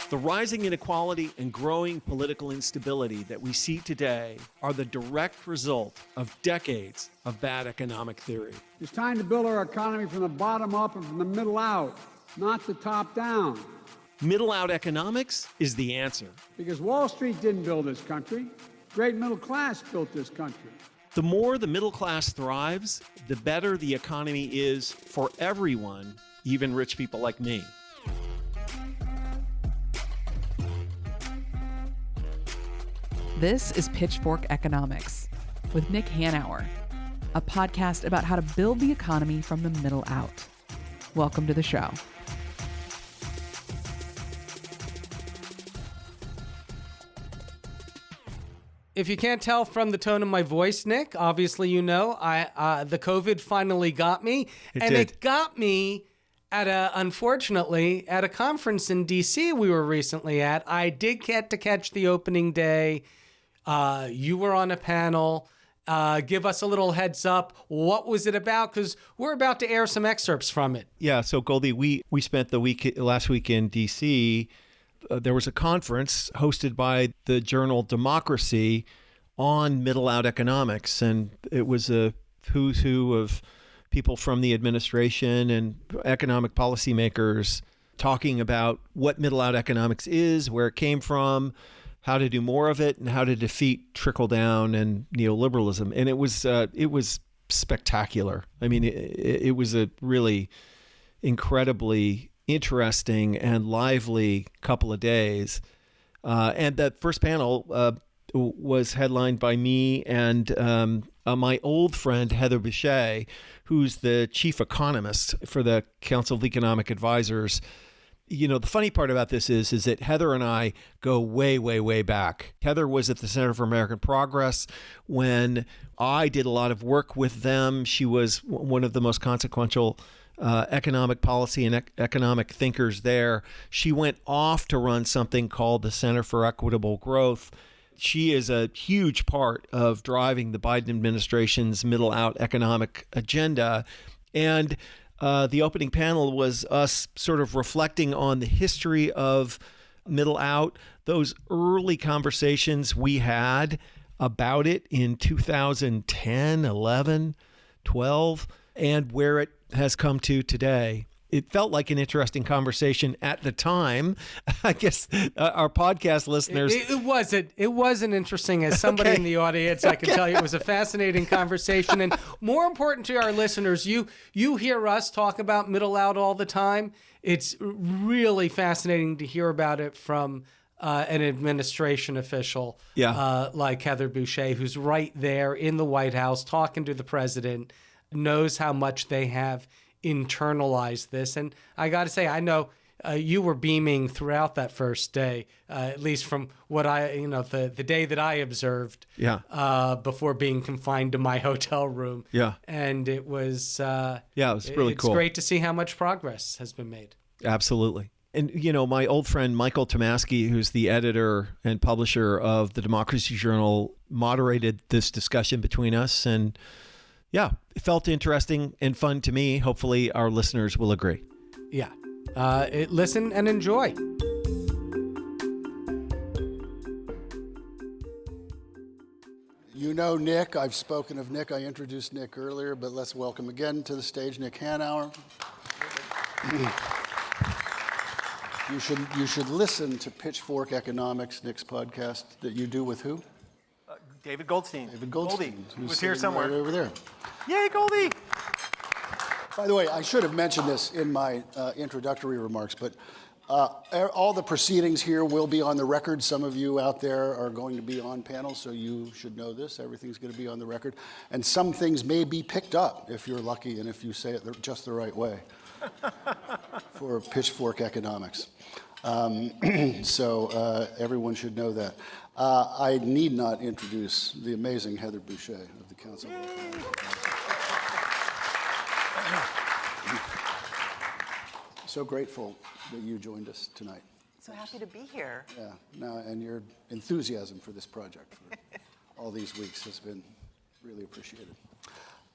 The rising inequality and growing political instability that we see today are the direct result of decades of bad economic theory. It's time to build our economy from the bottom up and from the middle out, not the top down. Middle out economics is the answer. Because Wall Street didn't build this country. Great middle class built this country. The more the middle class thrives, the better the economy is for everyone, even rich people like me. This is Pitchfork Economics with Nick Hanauer, a podcast about how to build the economy from the middle out. Welcome to the show. If you can't tell from the tone of my voice, Nick, obviously you know the COVID finally got me. It got me unfortunately, at a conference in D.C. we were recently at. I did get to catch the opening day. You were on a panel. Give us a little heads up. What was it about? Because we're about to air some excerpts from it. Yeah, so Goldie, we spent the last week in D.C. There was a conference hosted by the journal Democracy on middle out economics, and it was a who's who of people from the administration and economic policymakers talking about what middle out economics is, where it came from, how to do more of it, and how to defeat trickle down and neoliberalism. And it was spectacular. I mean, it was a really incredibly interesting and lively couple of days. And that first panel was headlined by me and my old friend, Heather Boushey, who's the chief economist for the Council of Economic Advisors. You know, the funny part about this is that Heather and I go way, way, way back. Heather was at the Center for American Progress when I did a lot of work with them. She was one of the most consequential economic policy and economic thinkers there. She went off to run something called the Center for Equitable Growth. She is a huge part of driving the Biden administration's middle out economic agenda. And the opening panel was us sort of reflecting on the history of middle out, those early conversations we had about it in 2010, 11, 12, and where it has come to today. It felt like an interesting conversation at the time. I guess our podcast listeners... It wasn't interesting. As somebody in the audience, I can tell you it was a fascinating conversation. And more important to our listeners, you hear us talk about middle out all the time. It's really fascinating to hear about it from an administration official like Heather Boushey, who's right there in the White House talking to the president, knows how much they have internalized this. And I got to say, I know you were beaming throughout that first day, at least from what the day that I observed before being confined to my hotel room. Yeah. And it was, it was really cool. It's great to see how much progress has been made. Absolutely. And, my old friend, Michael Tomasky, who's the editor and publisher of the Democracy Journal, moderated this discussion between us. And it felt interesting and fun to me. Hopefully our listeners will agree. Yeah. Listen and enjoy. You know Nick. I've spoken of Nick. I introduced Nick earlier, but let's welcome again to the stage Nick Hanauer. You should listen to Pitchfork Economics, Nick's podcast that you do with who? David Goldstein. Goldie, who's here somewhere. Right over there. Yay, Goldie! By the way, I should have mentioned this in my introductory remarks, but all the proceedings here will be on the record. Some of you out there are going to be on panels, so you should know this. Everything's going to be on the record. And some things may be picked up if you're lucky and if you say it just the right way for Pitchfork Economics. So everyone should know that. I need not introduce the amazing Heather Boushey of the Council of Economics. So grateful that you joined us tonight. So happy to be here. Yeah, and your enthusiasm for this project for all these weeks has been really appreciated.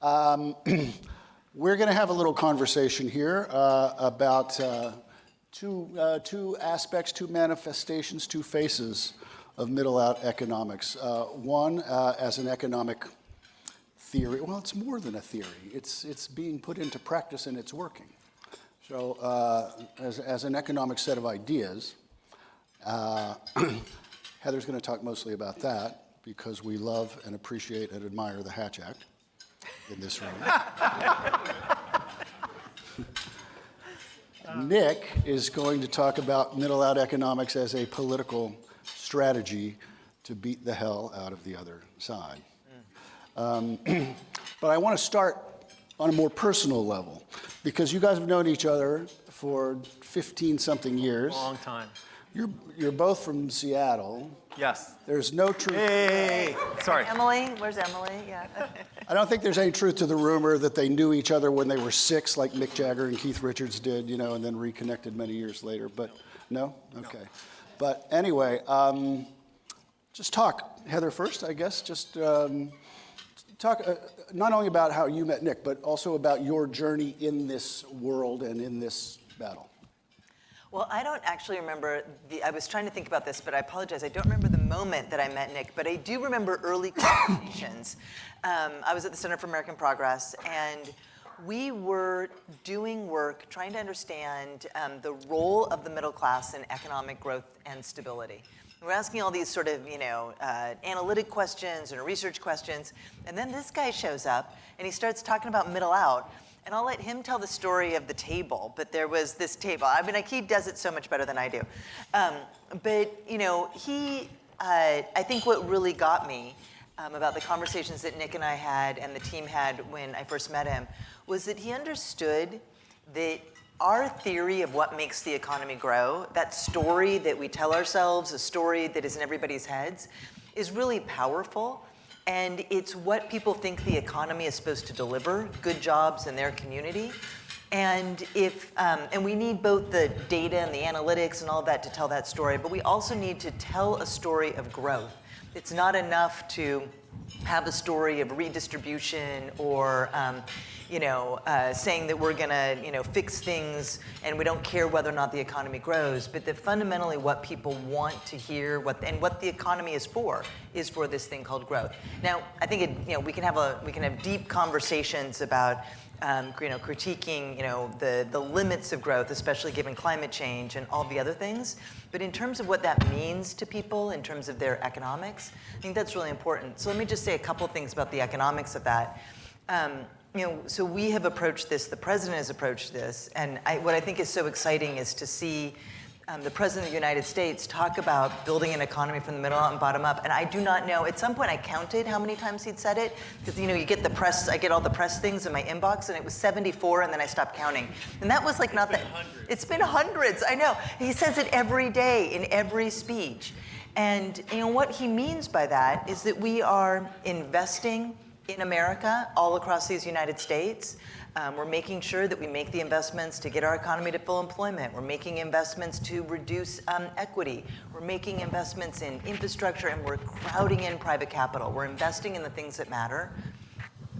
We're going to have a little conversation here about two aspects, two manifestations, two faces of middle-out economics. One, as an economic theory. Well, it's more than a theory. It's being put into practice and it's working. So as an economic set of ideas, Heather's going to talk mostly about that because we love and appreciate and admire the Hatch Act in this room. Nick is going to talk about middle-out economics as a political strategy to beat the hell out of the other side. But I want to start on a more personal level, because you guys have known each other for 15-something years. Long time. You're both from Seattle. Yes. There's no truth. Hey, sorry. Emily, where's Emily? Yeah. I don't think there's any truth to the rumor that they knew each other when they were 6, like Mick Jagger and Keith Richards did, and then reconnected many years later. But no? Okay. But anyway, just talk, Heather, first, I guess. Just talk not only about how you met Nick, but also about your journey in this world and in this battle. Well, I don't actually remember I was trying to think about this, but I apologize. I don't remember the moment that I met Nick, but I do remember early conversations. I was at the Center for American Progress, and we were doing work trying to understand the role of the middle class in economic growth and stability. We're asking all these sort of, analytic questions and research questions, and then this guy shows up, and he starts talking about middle out. And I'll let him tell the story of the table, but there was this table. I mean, he does it so much better than I do. But I think what really got me about the conversations that Nick and I had and the team had when I first met him was that he understood that our theory of what makes the economy grow, that story that we tell ourselves, a story that is in everybody's heads, is really powerful. And it's what people think the economy is supposed to deliver, good jobs in their community. And and we need both the data and the analytics and all that to tell that story, but we also need to tell a story of growth. It's not enough to have a story of redistribution or saying that we're gonna fix things and we don't care whether or not the economy grows, but that fundamentally what people want to hear, what the economy is for this thing called growth. Now, I think we can have deep conversations about critiquing the limits of growth, especially given climate change and all the other things. But in terms of what that means to people, in terms of their economics, I think that's really important. So let me just say a couple things about the economics of that. So we have approached this, the president has approached this, and what I think is so exciting is to see the president of the United States talk about building an economy from the middle out and bottom up. And I do not know, at some point I counted how many times he'd said it, because you get the press, I get all the press things in my inbox, and it was 74, and then I stopped counting. And that was like not that, it's been hundreds, I know. He says it every day in every speech. And what he means by that is that we are investing in America, all across these United States. We're making sure that we make the investments to get our economy to full employment. We're making investments to reduce equity. We're making investments in infrastructure, and we're crowding in private capital. We're investing in the things that matter.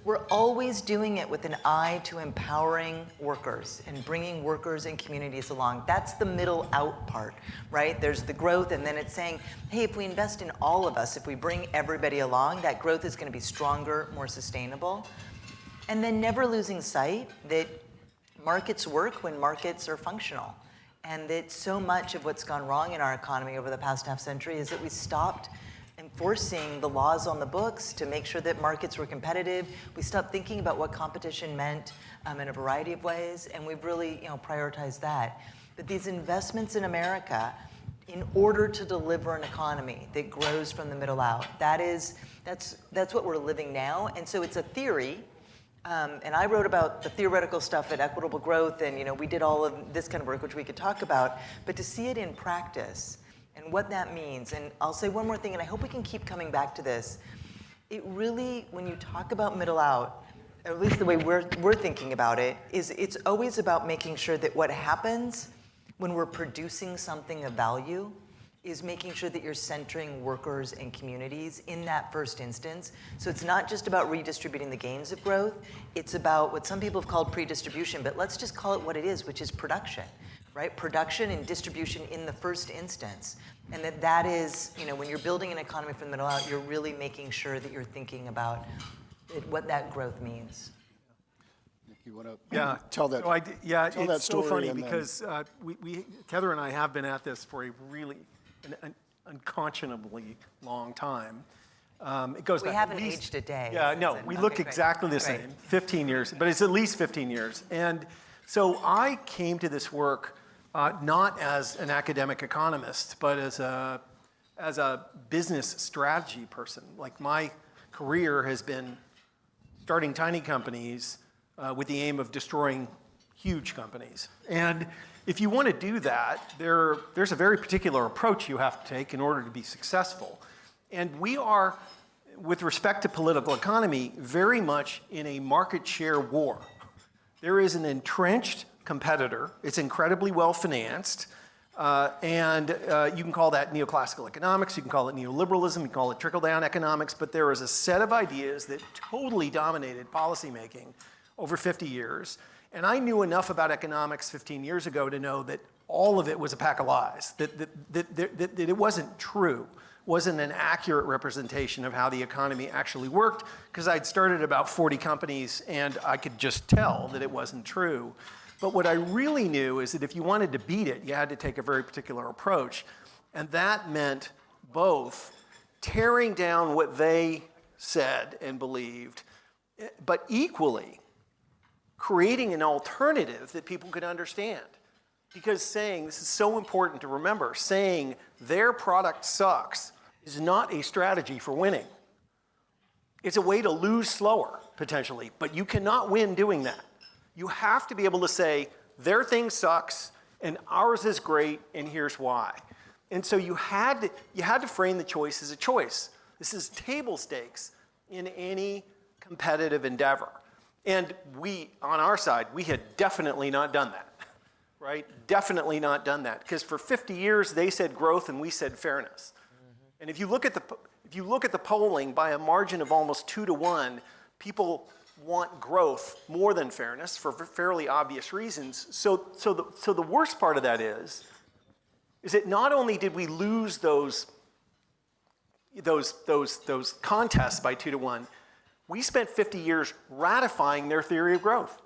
We're always doing it with an eye to empowering workers and bringing workers and communities along. That's the middle out part, right? There's the growth, and then it's saying, hey, if we invest in all of us, if we bring everybody along, that growth is going to be stronger, more sustainable. And then never losing sight that markets work when markets are functional. And that so much of what's gone wrong in our economy over the past half century is that we stopped enforcing the laws on the books to make sure that markets were competitive. We stopped thinking about what competition meant in a variety of ways, and we've really prioritized that. But these investments in America, in order to deliver an economy that grows from the middle out, that's what we're living now. And so it's a theory. And I wrote about the theoretical stuff at Equitable Growth, and we did all of this kind of work, which we could talk about. But to see it in practice and what that means, and I'll say one more thing, and I hope we can keep coming back to this. It really, when you talk about middle out, or at least the way we're thinking about it, is it's always about making sure that what happens when we're producing something of value is making sure that you're centering workers and communities in that first instance. So it's not just about redistributing the gains of growth, it's about what some people have called pre-distribution, but let's just call it what it is, which is production, right? Production and distribution in the first instance. And that is, when you're building an economy from the middle out, you're really making sure that you're thinking about what that growth means. You want to tell that? So tell that it's so story funny and then- because Heather and I have been at this for a really an unconscionably long time. It goes We back haven't at least, aged a day. Yeah, no, since we then. look Okay, great. exactly the Great. same. 15 years, but it's at least 15 years. And so I came to this work not as an academic economist, but as a business strategy person. Like my career has been starting tiny companies with the aim of destroying huge companies. And if you want to do that, there's a very particular approach you have to take in order to be successful. And we are, with respect to political economy, very much in a market share war. There is an entrenched competitor. It's incredibly well financed. And you can call that neoclassical economics, you can call it neoliberalism, you can call it trickle-down economics, but there is a set of ideas that totally dominated policymaking over 50 years. And I knew enough about economics 15 years ago to know that all of it was a pack of lies, that it wasn't true, wasn't an accurate representation of how the economy actually worked, because I'd started about 40 companies and I could just tell that it wasn't true. But what I really knew is that if you wanted to beat it, you had to take a very particular approach. And that meant both tearing down what they said and believed, but equally creating an alternative that people could understand. Because saying, this is so important to remember, saying their product sucks is not a strategy for winning. It's a way to lose slower, potentially, but you cannot win doing that. You have to be able to say, their thing sucks, and ours is great, and here's why. And so you had to frame the choice as a choice. This is table stakes in any competitive endeavor. And we, on our side, we had definitely not done that, right? Definitely not done that. Because for 50 years, they said growth, and we said fairness. Mm-hmm. And if you look at the polling by a margin of almost 2-to-1, people want growth more than fairness for fairly obvious reasons. So the worst part of that is that not only did we lose those contests by 2-to-1, we spent 50 years ratifying their theory of growth,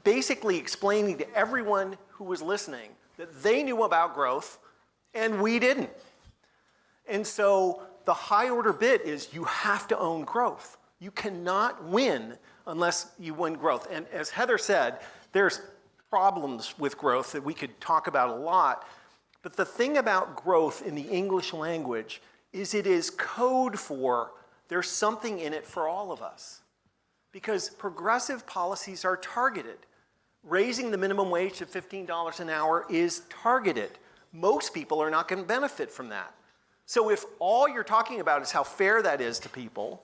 basically explaining to everyone who was listening that they knew about growth and we didn't. And so the high order bit is you have to own growth. You cannot win unless you win growth. And as Heather said, there's problems with growth that we could talk about a lot. But the thing about growth in the English language is it is code for there's something in it for all of us. Because progressive policies are targeted. Raising the minimum wage to $15 an hour is targeted. Most people are not going to benefit from that. So if all you're talking about is how fair that is to people,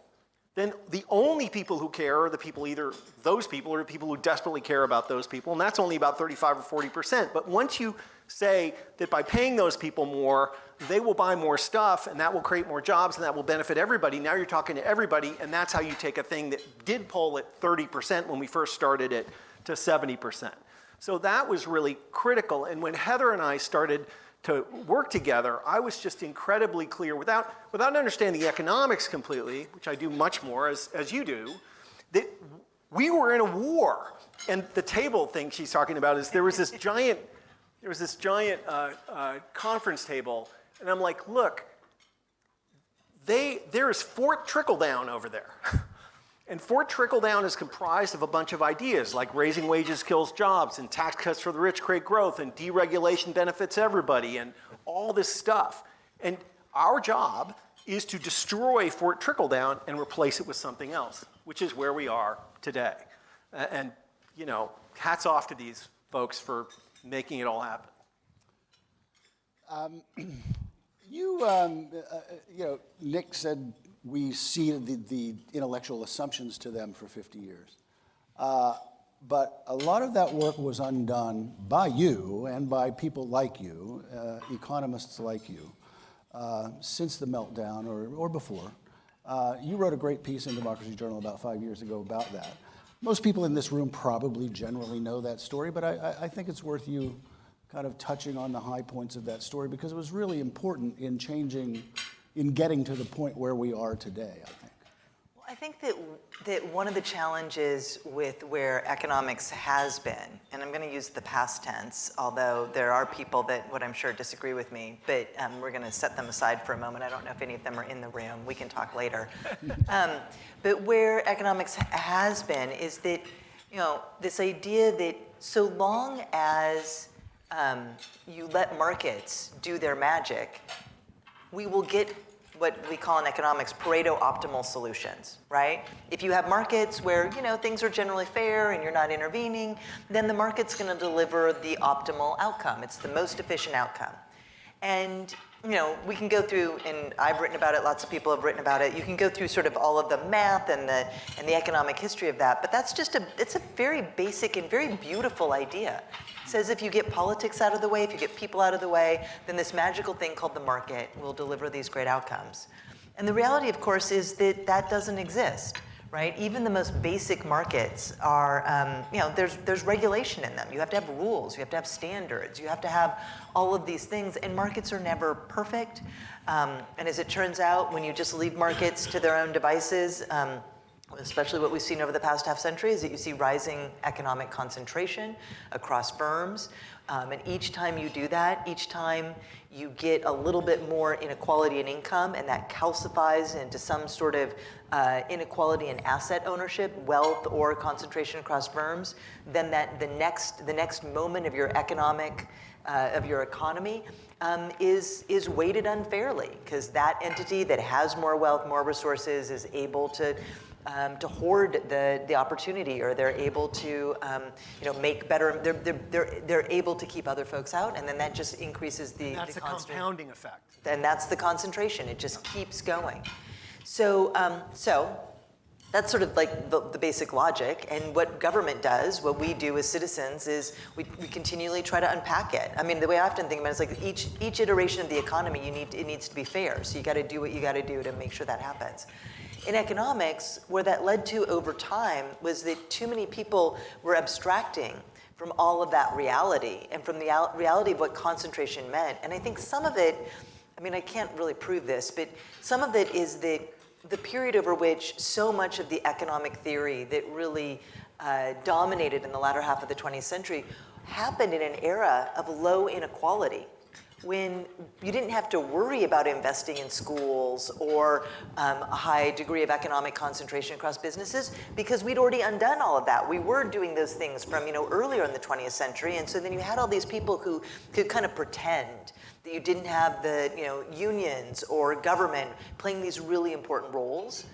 then the only people who care are the people, either those people or the people who desperately care about those people, and that's only about 35 or 40%. But once you say that by paying those people more, they will buy more stuff, and that will create more jobs, and that will benefit everybody, now you're talking to everybody, and that's how you take a thing that did poll at 30% when we first started it to 70%. So that was really critical, and when Heather and I started to work together, I was just incredibly clear, without understanding the economics completely, which I do much more as you do, that we were in a war. And the table thing she's talking about is there was this giant conference table, and I'm like, look, there is Fort Trickle-Down over there. And Fort Trickle-Down is comprised of a bunch of ideas, like raising wages kills jobs, and tax cuts for the rich create growth, and deregulation benefits everybody, and all this stuff. And our job is to destroy Fort Trickle-Down and replace it with something else, which is where we are today. And, hats off to these folks for making it all happen. Nick said we ceded the intellectual assumptions to them for 50 years. But a lot of that work was undone by you and by people like you, economists like you, since the meltdown or before. You wrote a great piece in Democracy Journal about 5 years ago about that. Most people in this room probably generally know that story, but I think it's worth you kind of touching on the high points of that story, because it was really important in getting to the point where we are today, I think. Well, I think that one of the challenges with where economics has been, and I'm going to use the past tense, although there are people that would, I'm sure, disagree with me, but we're going to set them aside for a moment. I don't know if any of them are in the room. We can talk later. But where economics has been is that, this idea that so long as you let markets do their magic, we will get what we call in economics Pareto optimal solutions, right? If you have markets where, things are generally fair and you're not intervening, then the market's going to deliver the optimal outcome. It's the most efficient outcome. And, we can go through, and I've written about it, lots of people have written about it. You can go through sort of all of the math and the economic history of that, but that's it's a very basic and very beautiful idea. It says if you get politics out of the way, if you get people out of the way, then this magical thing called the market will deliver these great outcomes. And the reality, of course, is that doesn't exist, right? Even the most basic markets are, there's regulation in them. You have to have rules, you have to have standards, you have to have all of these things, and markets are never perfect. And as it turns out, when you just leave markets to their own devices, especially what we've seen over the past half century, is that you see rising economic concentration across firms. And each time you do that, each time you get a little bit more inequality in income, and that calcifies into some sort of inequality in asset ownership, wealth, or concentration across firms, then the next moment of your economy is weighted unfairly, because that entity that has more wealth, more resources, is able to hoard the opportunity, or they're able to make better. They're able to keep other folks out, and then that just increases the. That's the compounding effect. And that's the concentration. It just keeps going. So that's sort of like the basic logic. And what government does, what we do as citizens, is we continually try to unpack it. I mean, the way I often think about it is like each iteration of the economy, it needs to be fair. So you got to do what you got to do to make sure that happens. In economics, where that led to over time was that too many people were abstracting from all of that reality and from the reality of what concentration meant. And I think some of it, I can't really prove this, but some of it is the period over which so much of the economic theory that really dominated in the latter half of the 20th century happened in an era of low inequality, when you didn't have to worry about investing in schools or a high degree of economic concentration across businesses, because we'd already undone all of that. We were doing those things from earlier in the 20th century, and so then you had all these people who could kind of pretend that you didn't have the unions or government playing these really important roles,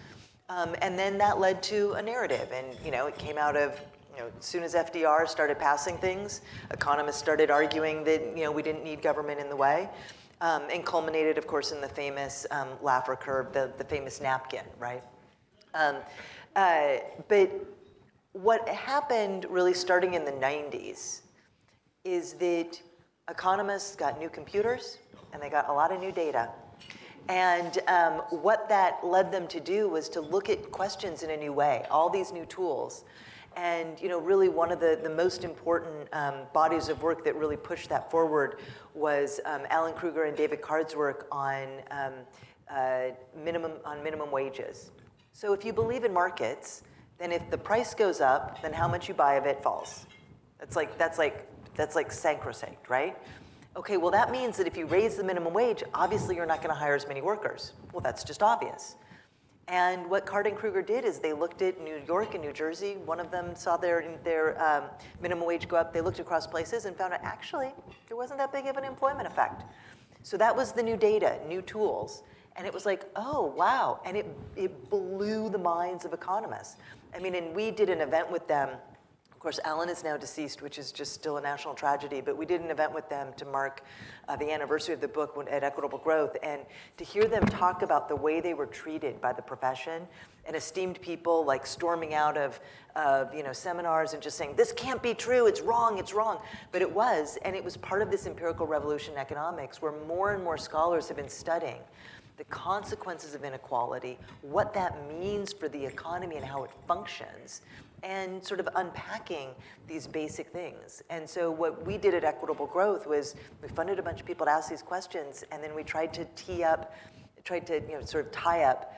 and then that led to a narrative, and it came out of. As soon as FDR started passing things, economists started arguing that we didn't need government in the way, and culminated, of course, in the famous Laffer curve, the famous napkin, right? But what happened really starting in the 90s is that economists got new computers and they got a lot of new data. And what that led them to do was to look at questions in a new way, all these new tools. And really one of the most important bodies of work that really pushed that forward was Alan Kruger and David Card's work on minimum wages. So if you believe in markets, then if the price goes up, then how much you buy of it falls. That's like sacrosanct, right? Okay, well that means that if you raise the minimum wage, obviously you're not going to hire as many workers. Well, that's just obvious. And what Card and Kruger did is they looked at New York and New Jersey. One of them saw their minimum wage go up. They looked across places and found out actually there wasn't that big of an employment effect. So that was the new data, new tools. And it was like, oh, wow. And it blew the minds of economists. And we did an event with them. Of course, Alan is now deceased, which is just still a national tragedy, but we did an event with them to mark the anniversary of the book at Equitable Growth, and to hear them talk about the way they were treated by the profession, and esteemed people like storming out of seminars and just saying, this can't be true, it's wrong. But it was, and it was part of this empirical revolution in economics where more and more scholars have been studying the consequences of inequality, what that means for the economy and how it functions. and sort of unpacking these basic things. And so what we did at Equitable Growth was we funded a bunch of people to ask these questions, and then we tried to sort of tie up,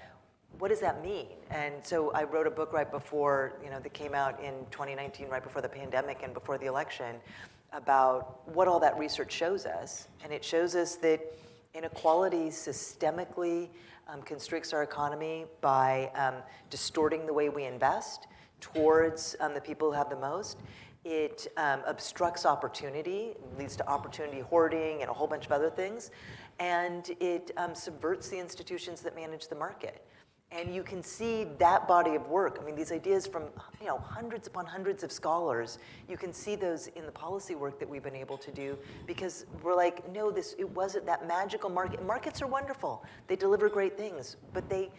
what does that mean? And so I wrote a book right before, that came out in 2019, right before the pandemic and before the election, about what all that research shows us. And it shows us that inequality systemically constricts our economy by distorting the way we invest towards the people who have the most. It obstructs opportunity, leads to opportunity hoarding and a whole bunch of other things. And it subverts the institutions that manage the market. And you can see that body of work. I mean, these ideas from hundreds upon hundreds of scholars, you can see those in the policy work that we've been able to do, because we're like, no, it wasn't that magical market. Markets are wonderful. They deliver great things, but they're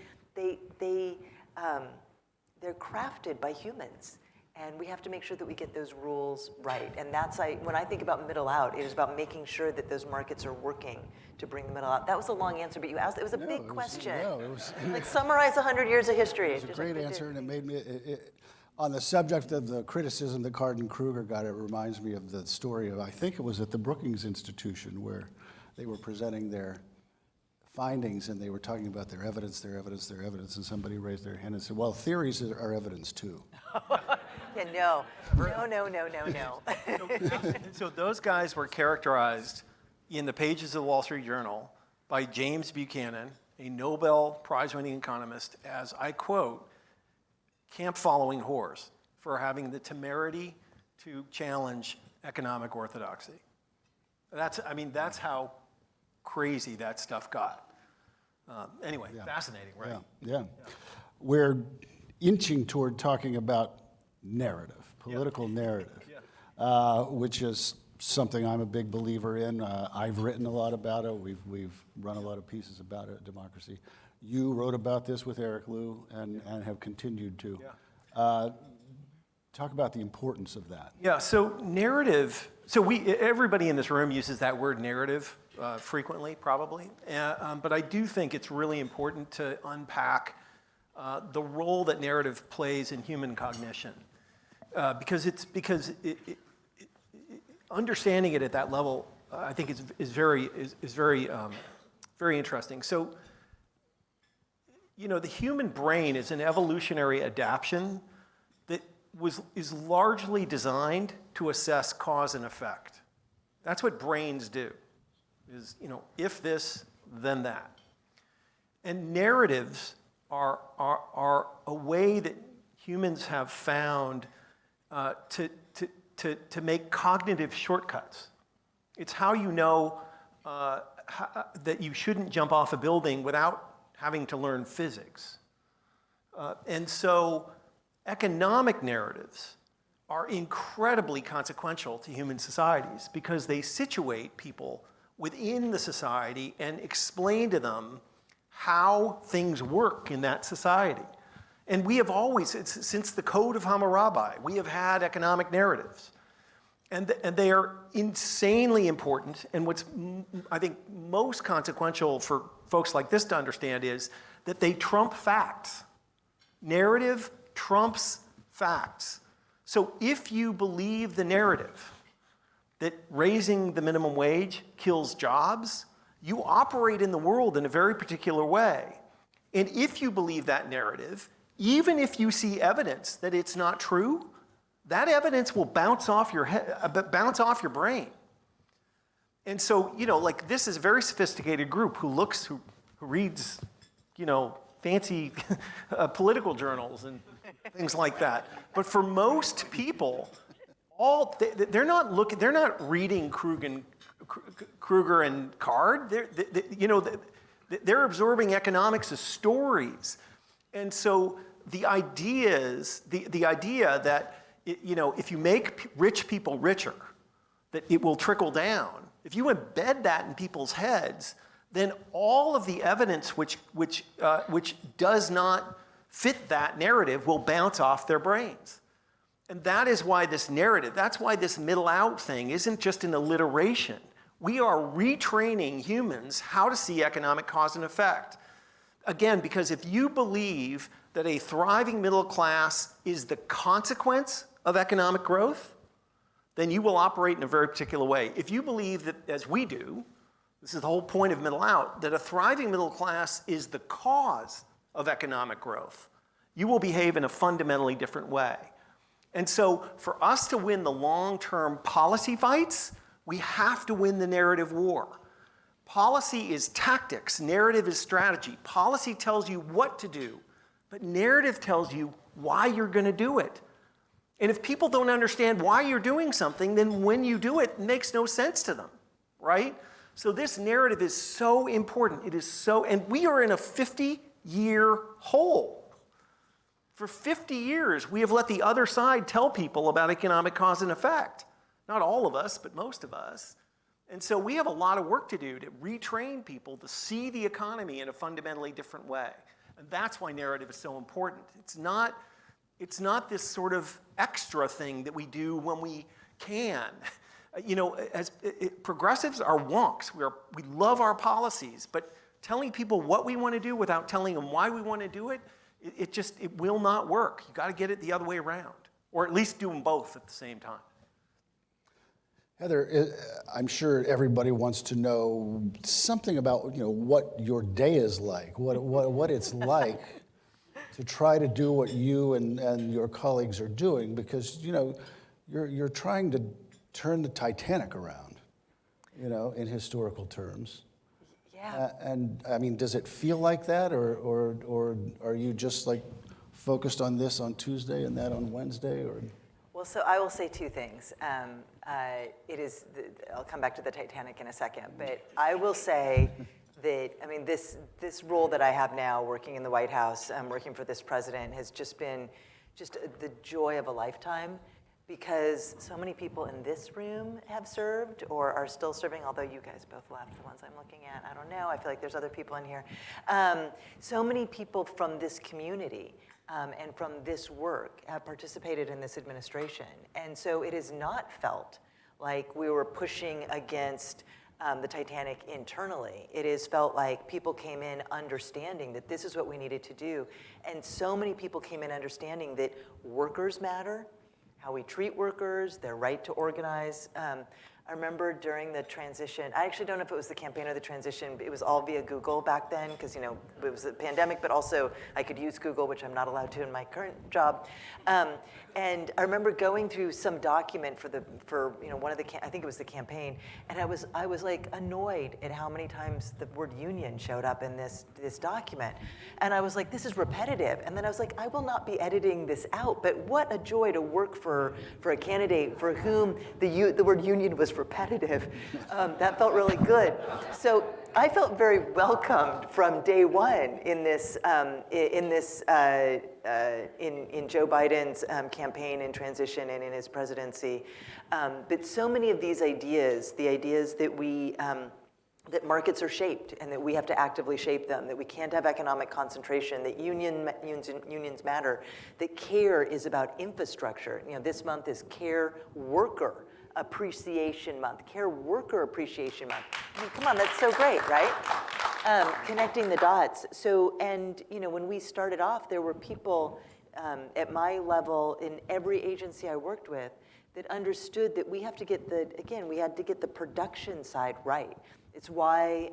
crafted by humans. And we have to make sure that we get those rules right. And when I think about middle out, it is about making sure that those markets are working to bring the middle out. That was a long answer, but you asked, it was a big question. No, it was like summarize 100 years of history. It was a great answer, and it made me, on the subject of the criticism that Card & Kruger got, it reminds me of the story of, I think it was at the Brookings Institution, where they were presenting their findings, and they were talking about their evidence, and somebody raised their hand and said, well, theories are evidence too. Yeah, no. So those guys were characterized in the pages of the Wall Street Journal by James Buchanan, a Nobel Prize-winning economist, as, I quote, camp-following whores for having the temerity to challenge economic orthodoxy. That's how crazy that stuff got. Anyway, fascinating, right? Yeah. We're inching toward talking about narrative, political narrative, which is something I'm a big believer in. I've written a lot about it. We've run a lot of pieces about it, democracy. You wrote about this with Eric Liu and have continued to. Talk about the importance of that. Yeah, so narrative, everybody in this room uses that word narrative frequently, probably. But I do think it's really important to unpack the role that narrative plays in human cognition. Because understanding it at that level, I think is very interesting. So, the human brain is an evolutionary adaptation that is largely designed to assess cause and effect. That's what brains do. Is if this, then that. And narratives are a way that humans have found to make cognitive shortcuts. It's how you know that you shouldn't jump off a building without having to learn physics. And so economic narratives are incredibly consequential to human societies because they situate people within the society and explain to them how things work in that society. And we have always, since the Code of Hammurabi, we have had economic narratives. And they are insanely important. And what's, I think, most consequential for folks like this to understand is that they trump facts. Narrative trumps facts. So if you believe the narrative that raising the minimum wage kills jobs, you operate in the world in a very particular way. And if you believe that narrative, even if you see evidence that it's not true, that evidence will bounce off your brain. And so, this is a very sophisticated group who reads, fancy political journals and things like that. But for most people, they're not reading Kruger and Card. They're absorbing economics as stories. And so the idea that if you make rich people richer, that it will trickle down. If you embed that in people's heads, then all of the evidence which does not fit that narrative will bounce off their brains. And that is why this narrative, that's why this middle out thing isn't just an alliteration. We are retraining humans how to see economic cause and effect. Again, because if you believe that a thriving middle class is the consequence of economic growth, then you will operate in a very particular way. If you believe that, as we do, this is the whole point of middle out, that a thriving middle class is the cause of economic growth, you will behave in a fundamentally different way. And so for us to win the long-term policy fights, we have to win the narrative war. Policy is tactics, narrative is strategy. Policy tells you what to do, but narrative tells you why you're going to do it. And if people don't understand why you're doing something, then when you do it, it makes no sense to them, right? So this narrative is so important. It is so, and we are in a 50-year hole. For 50 years, we have let the other side tell people about economic cause and effect. Not all of us, but most of us. And so we have a lot of work to do to retrain people to see the economy in a fundamentally different way. And that's why narrative is so important. It's not this sort of extra thing that we do when we can. Progressives are wonks. We love our policies, but telling people what we want to do without telling them why we want to do it, it will not work. You got to get it the other way around, or at least do them both at the same time. Heather, I'm sure everybody wants to know something about what your day is like, what it's like to try to do what you and your colleagues are doing, because you're trying to turn the Titanic around, in historical terms. Yeah. And I mean, does it feel like that, or are you just like focused on this on Tuesday and that on Wednesday, or? Well, so I will say two things. I'll come back to the Titanic in a second, but I will say that, this role that I have now, working in the White House, working for this president, has just been the joy of a lifetime, because so many people in this room have served or are still serving, although you guys both left, the ones I'm looking at. I don't know. I feel like there's other people in here. So many people from this community and from this work have participated in this administration. And so it has not felt like we were pushing against the Titanic internally. It has felt like people came in understanding that this is what we needed to do. And so many people came in understanding that workers matter, how we treat workers, their right to organize. I remember during the transition, I actually don't know if it was the campaign or the transition, it was all via Google back then, because it was a pandemic, but also I could use Google, which I'm not allowed to in my current job. And I remember going through some document for one of the, I think it was the campaign, and I was like annoyed at how many times the word union showed up in this document. And I was like, this is repetitive. And then I was like, I will not be editing this out, but what a joy to work for a candidate for whom the word union was repetitive. That felt really good. So I felt very welcomed from day one in Joe Biden's campaign and transition and in his presidency. But so many of these ideas, the ideas that that markets are shaped and that we have to actively shape them, that we can't have economic concentration, that unions matter, that care is about infrastructure. This month is Care Worker Appreciation Month, Care Worker Appreciation Month. Come on, that's so great, right? Connecting the dots. So, and when we started off, there were people at my level in every agency I worked with that understood that we have to get we had to get the production side right. It's why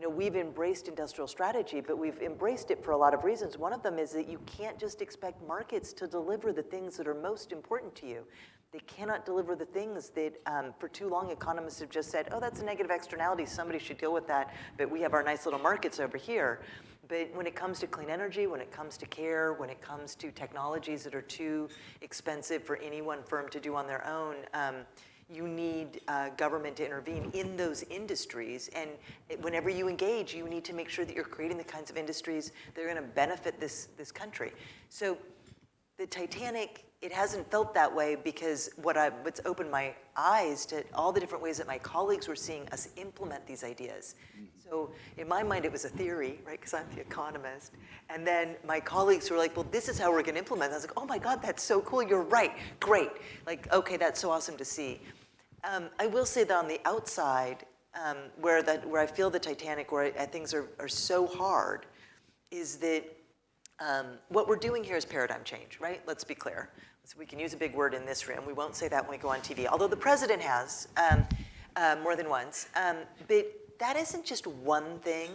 we've embraced industrial strategy, but we've embraced it for a lot of reasons. One of them is that you can't just expect markets to deliver the things that are most important to you. They cannot deliver the things that, for too long, economists have just said, oh, that's a negative externality, somebody should deal with that, but we have our nice little markets over here. But when it comes to clean energy, when it comes to care, when it comes to technologies that are too expensive for any one firm to do on their own, you need government to intervene in those industries. And whenever you engage, you need to make sure that you're creating the kinds of industries that are going to benefit this country. So the Titanic, it hasn't felt that way because what's opened my eyes to all the different ways that my colleagues were seeing us implement these ideas. So in my mind, it was a theory, right, because I'm the economist. And then my colleagues were like, well, this is how we're going to implement it. I was like, oh my God, that's so cool. You're right. Great. Like, okay, that's so awesome to see. I will say that on the outside, where I feel the Titanic, where things are so hard, is that what we're doing here is paradigm change, right? Let's be clear. So we can use a big word in this room. We won't say that when we go on TV, although the president has more than once. But that isn't just one thing.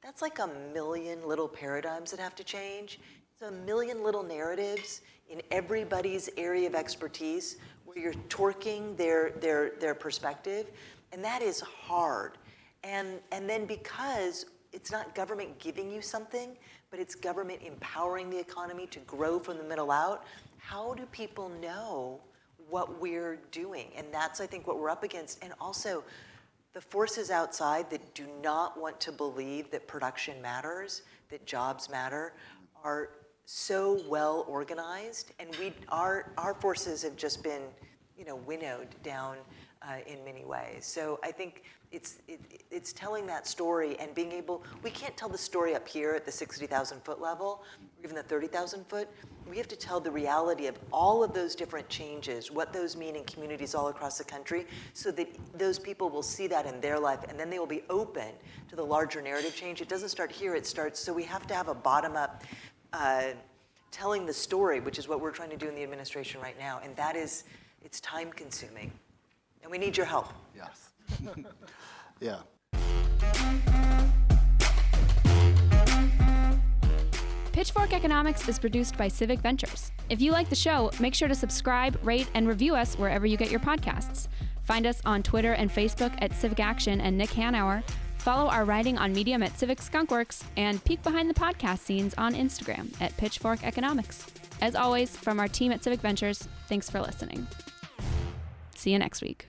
That's like a million little paradigms that have to change. It's a million little narratives in everybody's area of expertise where you're torquing their perspective, and that is hard. And then because it's not government giving you something, but it's government empowering the economy to grow from the middle out, how do people know what we're doing? And that's, I think, what we're up against. And also, the forces outside that do not want to believe that production matters, that jobs matter, are so well organized. And our forces have just been, winnowed down in many ways. So I think it's telling that story and being able, we can't tell the story up here at the 60,000 foot level, or even the 30,000 foot. We have to tell the reality of all of those different changes, what those mean in communities all across the country, so that those people will see that in their life, and then they will be open to the larger narrative change. It doesn't start here, it starts, so we have to have a bottom-up telling the story, which is what we're trying to do in the administration right now, and that is, it's time-consuming. And we need your help. Yes. Yeah. Pitchfork Economics is produced by Civic Ventures. If you like the show, make sure to subscribe, rate, and review us wherever you get your podcasts. Find us on Twitter and Facebook at Civic Action and Nick Hanauer. Follow our writing on Medium at Civic Skunkworks, and peek behind the podcast scenes on Instagram at Pitchfork Economics. As always, from our team at Civic Ventures, thanks for listening. See you next week.